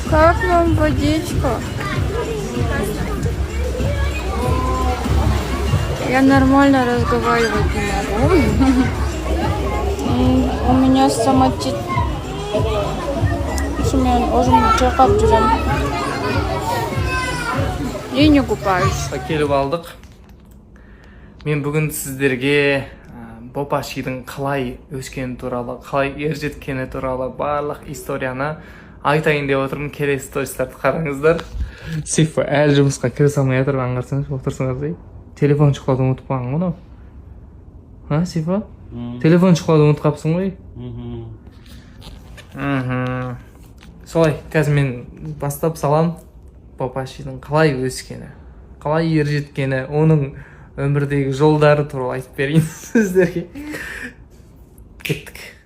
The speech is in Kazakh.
Как вам водичка? Я нормально разговаривать не могу. У меня стоматит. Мен өзім чайқап жүрем. И не купаюсь. Келіп алдық. Мен бүгін сіздерге Бопашидің қалай өскені туралы, қалай ержеткені туралы барлық историяны айтайын деп отырмын. Келесі стористарды қараңыздар. Сифа әлі жұмысқа кіре салмай жатырған қарсаңыз, отырсыңыз. Телефон шықлауды ұмытып қалған ғой. Ха, Сифа? Телефон шықлауды ұмытып қалыпсың ғой. Солай, қазір мен бастап салам. Бопашидің қалай өскені, қалай ержеткені, оның өмірдегі жолдары туралы айтып берейін сіздерге. Кеттік.